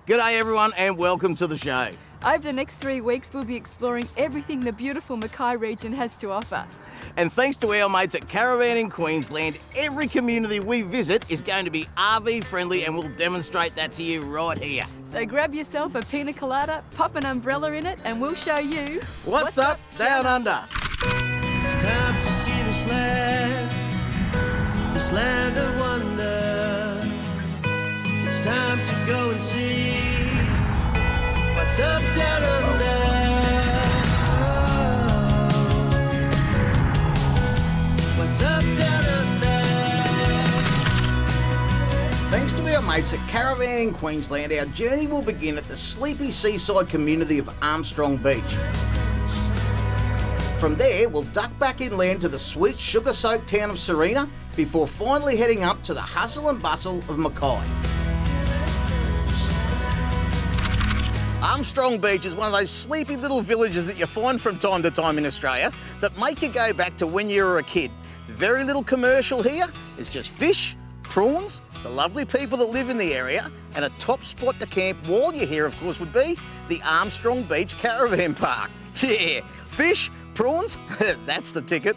G'day everyone and welcome to the show. Over the next 3 weeks, we'll be exploring everything the beautiful Mackay region has to offer. And thanks to our mates at Caravan in Queensland, every community we visit is going to be RV friendly and we'll demonstrate that to you right here. So grab yourself a pina colada, pop an umbrella in it and we'll show you... What's up, Down Under? It's time to see this land of wonder. It's time to go and see what's up down under. What's up down under? Thanks to our mates at Caravan in Queensland, our journey will begin at the sleepy seaside community of Armstrong Beach. From there, we'll duck back inland to the sweet sugar-soaked town of Sarina before finally heading up to the hustle and bustle of Mackay. Armstrong Beach is one of those sleepy little villages that you find from time to time in Australia that make you go back to when you were a kid. Very little commercial here. It's just fish, prawns, the lovely people that live in the area, and a top spot to camp while you're here, of course, would be the Armstrong Beach Caravan Park. Yeah, fish, prawns, that's the ticket.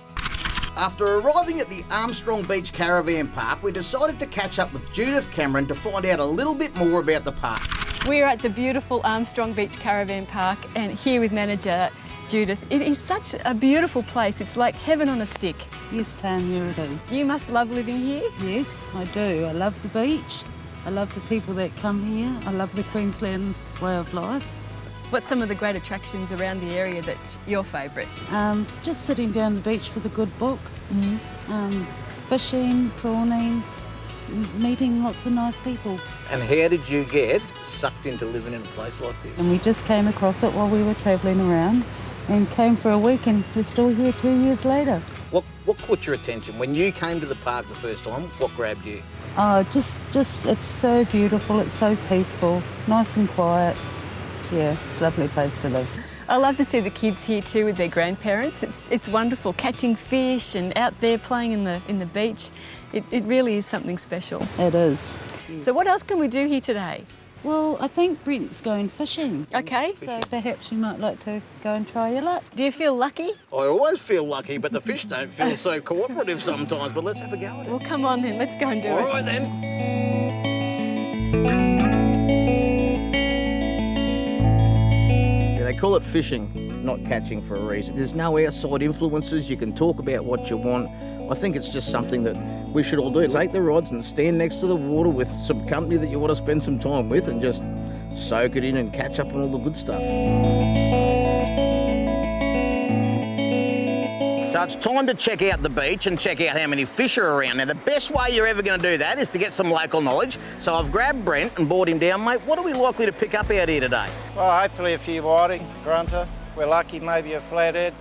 After arriving at the Armstrong Beach Caravan Park, we decided to catch up with Judith Cameron to find out a little bit more about the park. We're at the beautiful Armstrong Beach Caravan Park and here with manager Judith. It is such a beautiful place. It's like heaven on a stick. Yes, Tanya, it is. You must love living here. Yes, I do. I love the beach. I love the people that come here. I love the Queensland way of life. What's some of the great attractions around the area that's your favourite? Just sitting down the beach with a good book. Fishing, prawning, meeting lots of nice people. And how did you get sucked into living in a place like this? And we just came across it while we were travelling around and came for a week and we're still here 2 years later. What caught your attention? When you came to the park the first time, what grabbed you? Oh, just it's so beautiful, it's so peaceful, nice and quiet. Yeah, it's a lovely place to live. I love to see the kids here too with their grandparents. It's wonderful catching fish and out there playing in the beach. It really is something special. It is. Yes. So what else can we do here today? Well, I think Brent's going fishing. Okay. So perhaps you might like to go and try your luck. Do you feel lucky? I always feel lucky, but the fish don't feel so cooperative sometimes. But let's have a go at it. Well, come on then, let's go and do it. All right then. They call it fishing, not catching, for a reason. There's no outside influences. You can talk about what you want. I think it's just something that we should all do. Take the rods and stand next to the water with some company that you want to spend some time with and just soak it in and catch up on all the good stuff. So it's time to check out the beach and check out how many fish are around. Now, the best way you're ever going to do that is to get some local knowledge. So I've grabbed Brent and brought him down. Mate, what are we likely to pick up out here today? Well, hopefully a few whiting, grunter. We're lucky, maybe a flathead.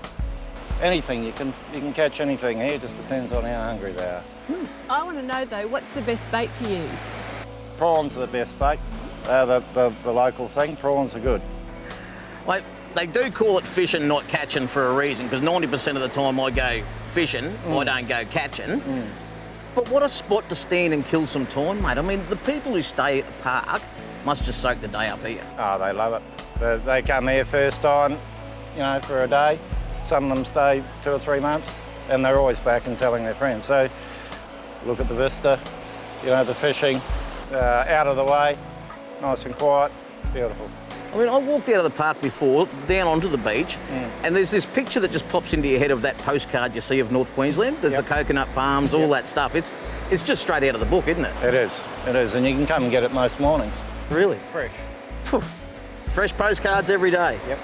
Anything, you can catch anything here, just depends on how hungry they are. I want to know though, what's the best bait to use? Prawns are the best bait. They're the local thing, prawns are good. Like, they do call it fishing, not catching, for a reason, because 90% of the time I go fishing, I don't go catching. But what a spot to stand and kill some time, mate. I mean, the people who stay at the park must just soak the day up here. Oh, they love it. They come here first time, you know, for a day. Some of them stay 2 or 3 months, and they're always back and telling their friends. So look at the vista, you know, the fishing, out of the way, nice and quiet, beautiful. I mean, I walked out of the park before, down onto the beach, and there's this picture that just pops into your head of that postcard you see of North Queensland. There's the coconut palms, all that stuff. It's just straight out of the book, isn't it? It is, and you can come and get it most mornings. Really? Fresh. Phew. Fresh postcards every day. Yep.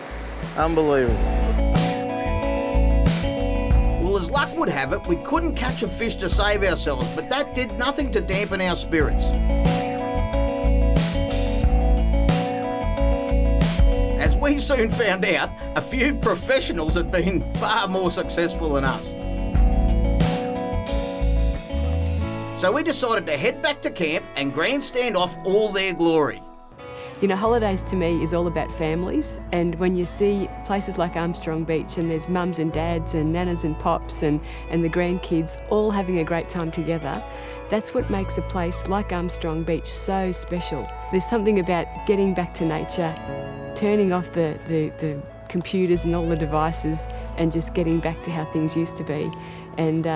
Unbelievable. Well, as luck would have it, we couldn't catch a fish to save ourselves, but that did nothing to dampen our spirits. As we soon found out, a few professionals had been far more successful than us. So we decided to head back to camp and grandstand off all their glory. You know, holidays to me is all about families, and when you see places like Armstrong Beach and there's mums and dads and nanas and pops and the grandkids all having a great time together, that's what makes a place like Armstrong Beach so special. There's something about getting back to nature, turning off the computers and all the devices and just getting back to how things used to be. And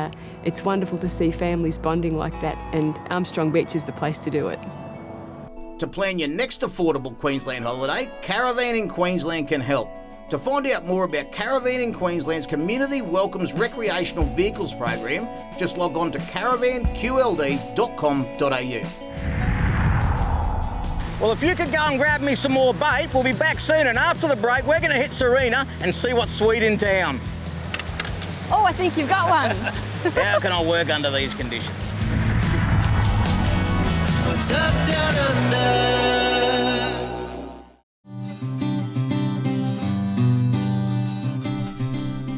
it's wonderful to see families bonding like that, and Armstrong Beach is the place to do it. To plan your next affordable Queensland holiday, Caravanning Queensland can help. To find out more about Caravanning Queensland's Community Welcomes Recreational Vehicles program, just log on to caravanqld.com.au. Well, if you could go and grab me some more bait, we'll be back soon, and after the break, we're going to hit Sarina and see what's sweet in town. Oh, I think you've got one. How can I work under these conditions? What's up, Downunder?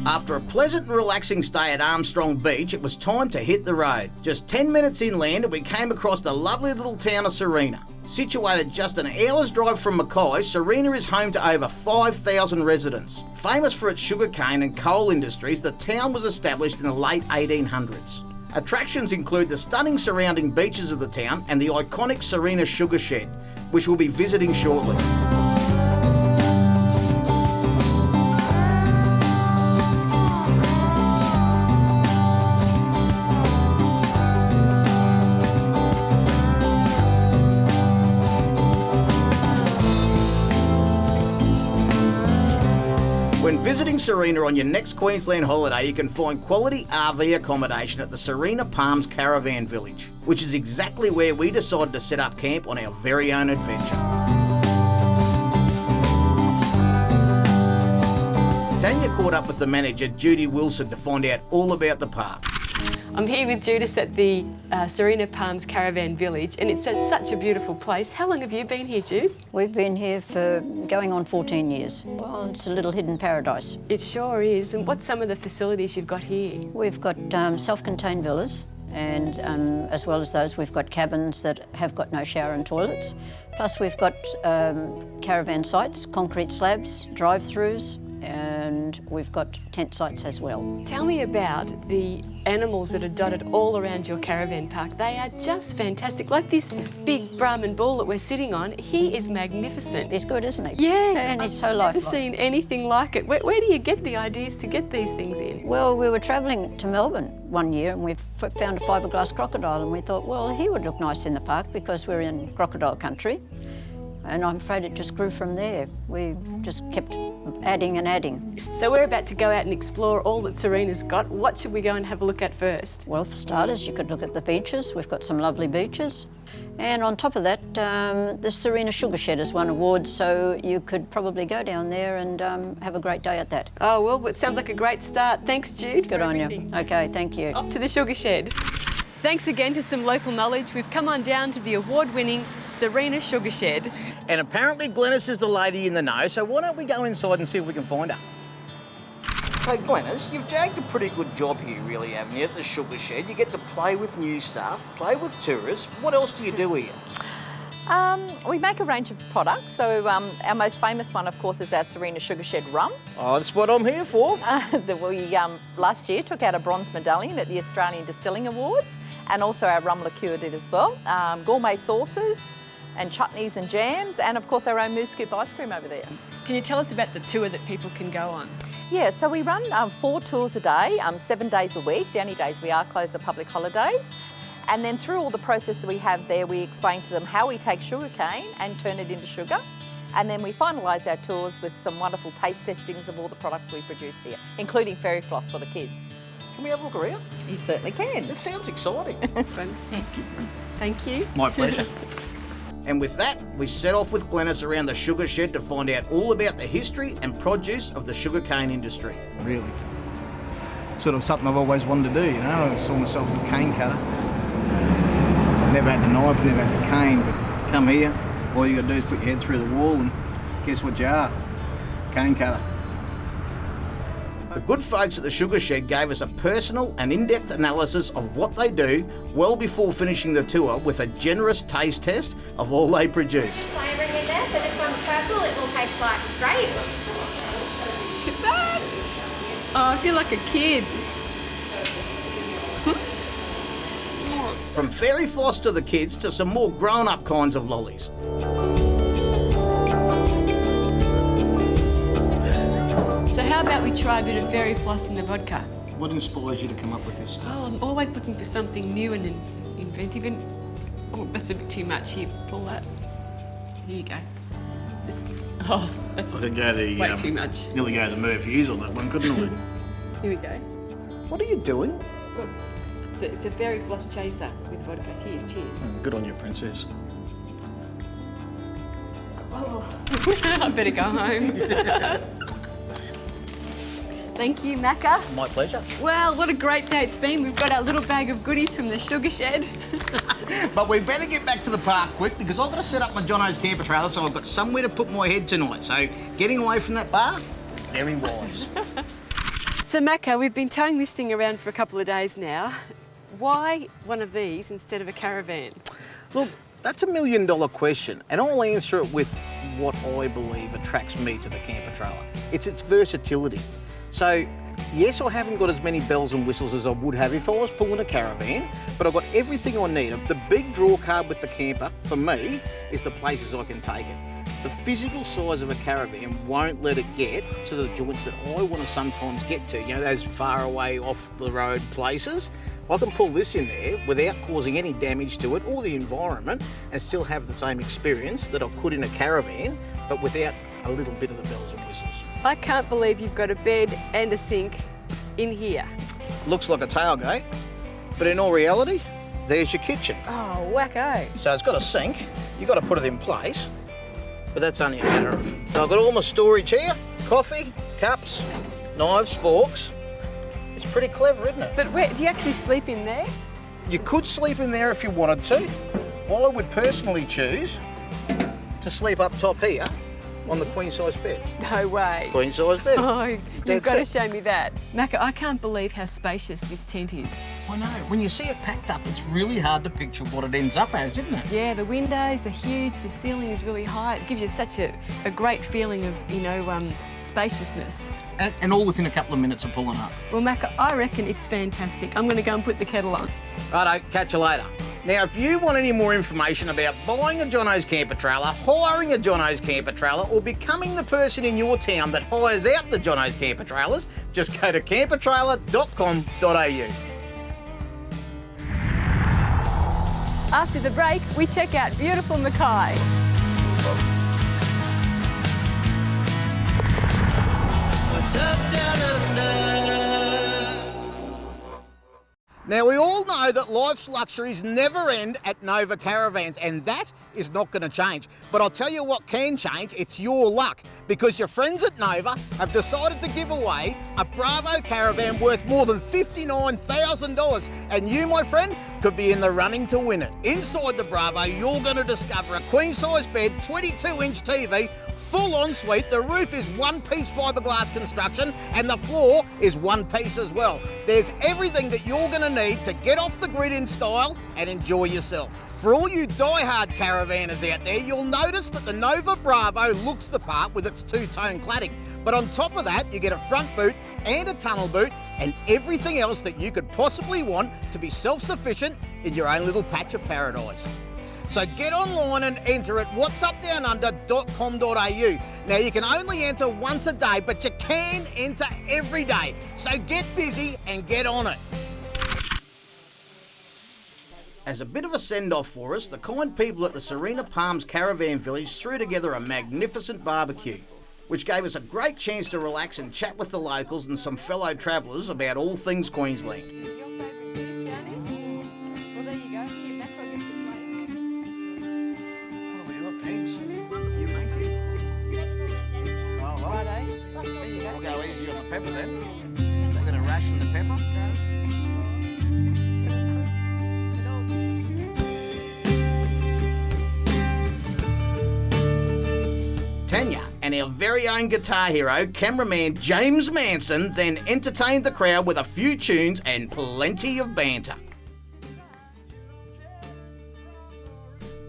After a pleasant and relaxing stay at Armstrong Beach, it was time to hit the road. Just 10 minutes inland and we came across the lovely little town of Sarina. Situated just an hour's drive from Mackay, Sarina is home to over 5,000 residents. Famous for its sugarcane and coal industries, the town was established in the late 1800s. Attractions include the stunning surrounding beaches of the town and the iconic Sarina Sugar Shed, which we'll be visiting shortly. When visiting Sarina on your next Queensland holiday, you can find quality RV accommodation at the Sarina Palms Caravan Village, which is exactly where we decided to set up camp on our very own adventure. Tanya caught up with the manager, Judy Wilson, to find out all about the park. I'm here with Judith at the Sarina Palms Caravan Village, and it's such a beautiful place. How long have you been here, Jude? We've been here for going on 14 years. Well, it's a little hidden paradise. It sure is. And what's some of the facilities you've got here? We've got self-contained villas, and as well as those, we've got cabins that have got no shower and toilets. Plus, we've got caravan sites, concrete slabs, drive-throughs, and we've got tent sites as well. Tell me about the animals that are dotted all around your caravan park. They are just fantastic. Like this big Brahman bull that we're sitting on, he is magnificent. He's good, isn't he? Yeah. And he's so I've lifelike. never seen anything like it. Where do you get the ideas to get these things in? Well, we were travelling to Melbourne one year and we found a fiberglass crocodile, and we thought, well, he would look nice in the park because we're in crocodile country. And I'm afraid it just grew from there. We just kept adding and adding. So we're about to go out and explore all that Sarina's got. What should we go and have a look at first? Well, for starters, you could look at the beaches. We've got some lovely beaches. And on top of that, the Sarina Sugar Shed has won awards, so you could probably go down there and have a great day at that. Oh, well, it sounds like a great start. Thanks, Jude. Good on you. Okay, thank you. Off to the Sugar Shed. Thanks again to some local knowledge. We've come on down to the award-winning Sarina Sugar Shed. And apparently Glenys is the lady in the know, so why don't we go inside and see if we can find her? So Glenys, you've jagged a pretty good job here, really, haven't you, at the Sugar Shed? You get to play with new stuff, play with tourists. What else do you do here? We make a range of products. So our most famous one, of course, is our Sarina Sugar Shed rum. Oh, that's what I'm here for. That we last year took out a bronze medallion at the Australian Distilling Awards, and also our rum liqueur did as well. Gourmet sauces and chutneys and jams, and of course our own mousse scoop ice cream over there. Can you tell us about the tour that people can go on? Yeah, so we run 4 tours a day, 7 days a week. The only days we are closed are public holidays. And then through all the process that we have there, we explain to them how we take sugarcane and turn it into sugar. And then we finalise our tours with some wonderful taste testings of all the products we produce here, including fairy floss for the kids. Can we have a look around? You certainly can. It sounds exciting. Thank you. My pleasure. And with that, we set off with Glenys around the Sugar Shed to find out all about the history and produce of the sugarcane industry. Really. Sort of something I've always wanted to do, you know. I saw myself as a cane cutter. Never had the knife, never had the cane, but come here, all you got to do is put your head through the wall and guess what you are? Cane cutter. The good folks at the Sugar Shed gave us a personal and in-depth analysis of what they do well before finishing the tour with a generous taste test of all they produce. Try and bring it there so tastes like grapes. Look at that. Oh, I feel like a kid. From fairy floss to the kids to some more grown-up kinds of lollies. So how about we try a bit of fairy floss in the vodka? What inspires you to come up with this stuff? Oh, I'm always looking for something new and inventive. And oh, that's a bit too much. Here, pull that. Here you go. Oh, that's I could go the, way too much. Nearly go the Murphy's on that one, couldn't we? Here we go. What are you doing? It's a fairy floss chaser with vodka. Cheers. Good on you, princess. Oh, I better go home. Thank you, Mackay. My pleasure. Well, what a great day it's been. We've got our little bag of goodies from the sugar shed. But we better get back to the park quick because I've got to set up my Jono's camper trailer so I've got somewhere to put my head tonight. So getting away from that bar, very wise. So, Mackay, we've been towing this thing around for a couple of days now. Why one of these instead of a caravan? Look, that's $1 million question, and I'll answer it with what I believe attracts me to the camper trailer. It's its versatility. So, yes, I haven't got as many bells and whistles as I would have if I was pulling a caravan, but I've got everything I need. The big draw card with the camper, for me, is the places I can take it. The physical size of a caravan won't let it get to the joints that I want to sometimes get to, you know, those far away off the road places. I can pull this in there without causing any damage to it or the environment and still have the same experience that I could in a caravan, but without a little bit of the bells and whistles. I can't believe you've got a bed and a sink in here. Looks like a tailgate, but in all reality, there's your kitchen. Oh, wacko. So it's got a sink, you've got to put it in place, but that's only a matter of... So I've got all my storage here, coffee, cups, knives, forks. It's pretty clever, isn't it? But where, do you actually sleep in there? You could sleep in there if you wanted to. I would personally choose to sleep up top here on the queen-size bed. No way. Queen-size bed. Oh, you've That's got to it. show me that. Mackay, I can't believe how spacious this tent is. I know. When you see it packed up, it's really hard to picture what it ends up as, isn't it? Yeah, the windows are huge, the ceiling is really high. It gives you such a great feeling of, you know, spaciousness. And all within a couple of minutes of pulling up. Well, Mackay, I reckon it's fantastic. I'm going to go and put the kettle on. Righto, catch you later. Now, if you want any more information about buying a Jono's camper trailer, hiring a Jono's camper trailer, or becoming the person in your town that hires out the Jono's camper trailers, just go to campertrailer.com.au. After the break, we check out beautiful Mackay. What's up, down under? Now, we all know that life's luxuries never end at Nova Caravans, and that is not going to change. But I'll tell you what can change, it's your luck, because your friends at Nova have decided to give away a Bravo caravan worth more than $59,000, and you, my friend, could be in the running to win it. Inside the Bravo, you're going to discover a queen-size bed, 22-inch TV, full ensuite, the roof is one-piece fiberglass construction and the floor is one piece as well. There's everything that you're going to need to get off the grid in style and enjoy yourself. For all you die-hard caravanners out there, you'll notice that the Nova Bravo looks the part with its two-tone cladding. But on top of that, you get a front boot and a tunnel boot and everything else that you could possibly want to be self-sufficient in your own little patch of paradise. So get online and enter at whatsupdownunder.com.au. Now, you can only enter once a day, but you can enter every day. So get busy and get on it. As a bit of a send-off for us, the kind people at the Sarina Palms Caravan Village threw together a magnificent barbecue, which gave us a great chance to relax and chat with the locals and some fellow travellers about all things Queensland. Pepper then. We're going to ration the pepper. Tanya and our very own guitar hero, cameraman James Manson, then entertained the crowd with a few tunes and plenty of banter.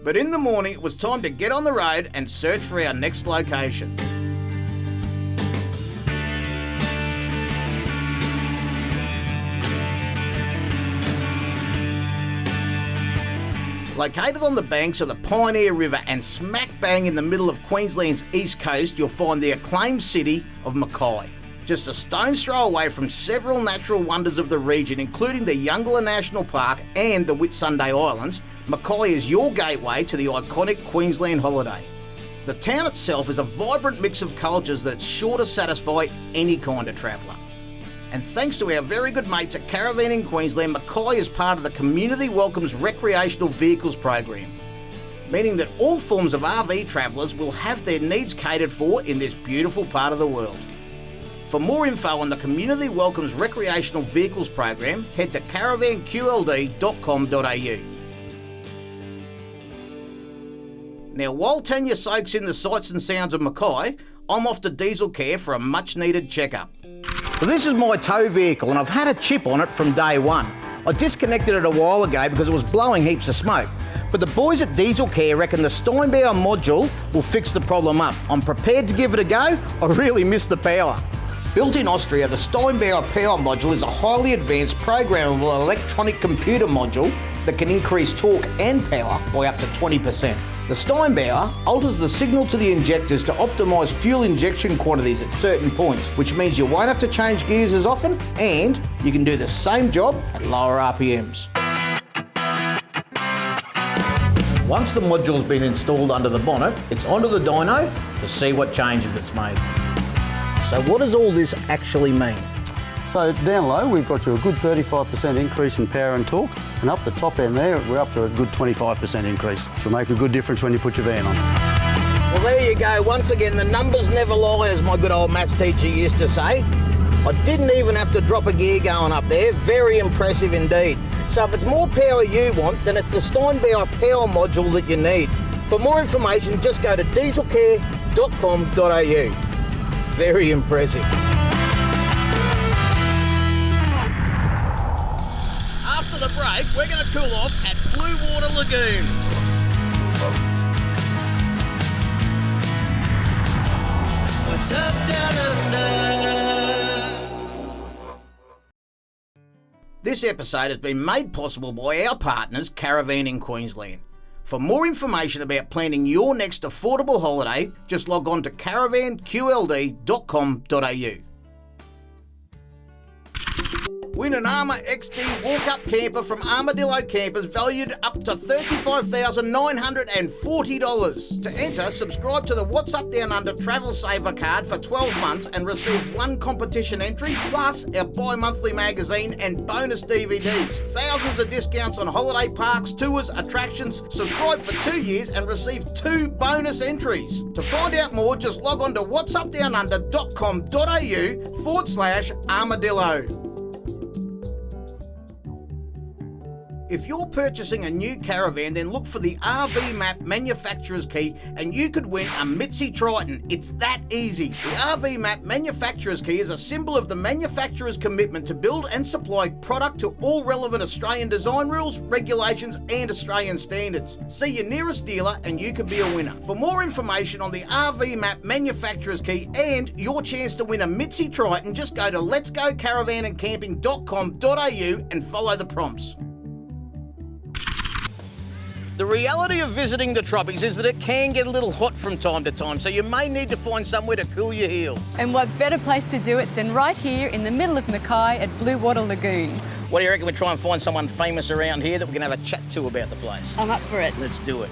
But in the morning, it was time to get on the road and search for our next location. Located on the banks of the Pioneer River and smack bang in the middle of Queensland's east coast, you'll find the acclaimed city of Mackay. Just a stone's throw away from several natural wonders of the region, including the Youngalla National Park and the Whitsunday Islands, Mackay is your gateway to the iconic Queensland holiday. The town itself is a vibrant mix of cultures that's sure to satisfy any kind of traveller. And thanks to our very good mates at Caravanning Queensland, Mackay is part of the Community Welcomes Recreational Vehicles program, meaning that all forms of RV travellers will have their needs catered for in this beautiful part of the world. For more info on the Community Welcomes Recreational Vehicles program, head to caravanqld.com.au. Now, while Tanya soaks in the sights and sounds of Mackay, I'm off to Diesel Care for a much needed checkup. Well, this is my tow vehicle and I've had a chip on it from day one. I disconnected it a while ago because it was blowing heaps of smoke. But the boys at Diesel Care reckon the Steinbauer module will fix the problem up. I'm prepared to give it a go. I really miss the power. Built in Austria, the Steinbauer power module is a highly advanced programmable electronic computer module that can increase torque and power by up to 20%. The Steinbauer alters the signal to the injectors to optimise fuel injection quantities at certain points, which means you won't have to change gears as often and you can do the same job at lower RPMs. Once the module's been installed under the bonnet, it's onto the dyno to see what changes it's made. So what does all this actually mean? So down low, we've got you a good 35% increase in power and torque, and up the top end there, we're up to a good 25% increase, which will make a good difference when you put your van on. Well, there you go. Once again, the numbers never lie, as my good old maths teacher used to say. I didn't even have to drop a gear going up there. Very impressive indeed. So if it's more power you want, then it's the Steinbauer power module that you need. For more information, just go to dieselcare.com.au. Very impressive. After the break, we're going to cool off at Blue Water Lagoon. What's up down under? This episode has been made possible by our partners, Caravanning Queensland. For more information about planning your next affordable holiday, just log on to caravanqld.com.au. Win an Armour XD walk-up camper from Armadillo Campers valued up to $35,940. To enter, subscribe to the What's Up Down Under Travel Saver card for 12 months and receive one competition entry, plus our bi-monthly magazine and bonus DVDs. Thousands of discounts on holiday parks, tours, attractions. Subscribe for 2 years and receive 2 bonus entries. To find out more, just log on to whatsupdownunder.com.au/armadillo. If you're purchasing a new caravan, then look for the RV Map manufacturer's key and you could win a Mitzi Triton. It's that easy. The RV Map manufacturer's key is a symbol of the manufacturer's commitment to build and supply product to all relevant Australian design rules, regulations and Australian standards. See your nearest dealer and you could be a winner. For more information on the RV Map manufacturer's key and your chance to win a Mitzi Triton, just go to letsgocaravanandcamping.com.au and follow the prompts. The reality of visiting the tropics is that it can get a little hot from time to time, so you may need to find somewhere to cool your heels. And what better place to do it than right here in the middle of Mackay at Blue Water Lagoon. What do you reckon we try and find someone famous around here that we can have a chat to about the place? I'm up for it. Let's do it.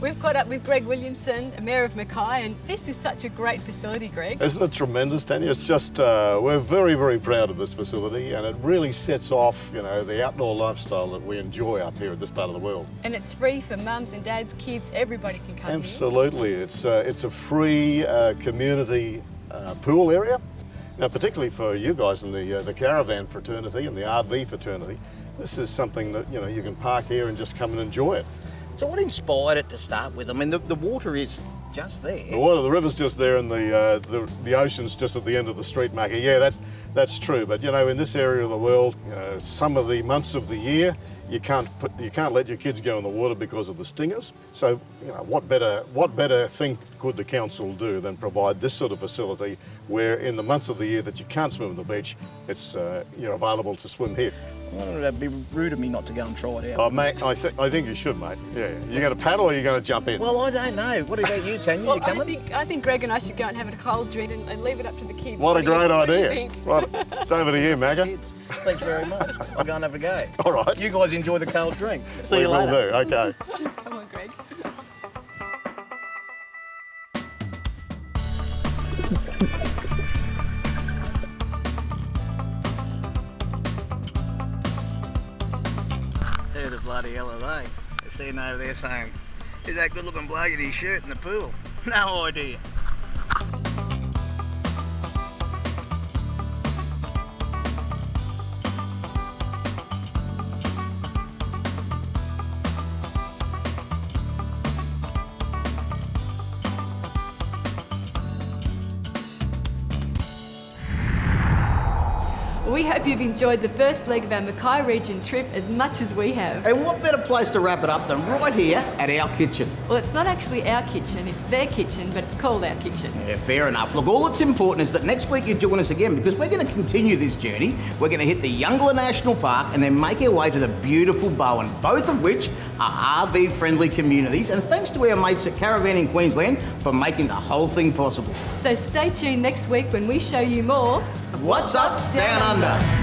We've caught up with Greg Williamson, Mayor of Mackay, and this is such a great facility, Greg. Isn't it tremendous, Tanya? It's just, we're very, very proud of this facility, and it really sets off, you know, the outdoor lifestyle that we enjoy up here at this part of the world. And it's free for mums and dads, kids, everybody can come Absolutely. Here. It's a free community pool area. Now, particularly for you guys in the caravan fraternity and the RV fraternity, this is something that, you know, you can park here and just come and enjoy it. So what inspired it to start with? I mean, the water is just there. The river's just there, and the ocean's just at the end of the street, Mackay. Yeah, that's true. But you know, in this area of the world, some of the months of the year, You can't let your kids go in the water because of the stingers. So, what better thing could the council do than provide this sort of facility where in the months of the year that you can't swim at the beach, it's you're available to swim here. It'd be rude of me not to go and try it out. Oh, mate, I think you should, mate. Yeah. You're going to paddle or you're going to jump in? Well, I don't know. What about you, Tanya? Well, you coming? I think Greg and I should go and have a cold drink and leave it up to the kids. What a great idea. Think? Right, it's over to you, Mackay. Thanks very much. I'll go and have a go. All right. You guys enjoy the cold drink. See We you will later. do, okay. Come on, Greg. Who the bloody hell are they? They're sitting over there saying, "Who's that good-looking bloke in his shirt in the pool?" No idea. We hope you've enjoyed the first leg of our Mackay region trip as much as we have. And what better place to wrap it up than right here at our kitchen? Well, it's not actually our kitchen, it's their kitchen, but it's called our kitchen. Yeah, fair enough. Look, all that's important is that next week you join us again because we're going to continue this journey. We're going to hit the Youngler National Park and then make our way to the beautiful Bowen, both of which are RV-friendly communities. And thanks to our mates at Caravan in Queensland for making the whole thing possible. So stay tuned next week when we show you more. What's up, Down Under?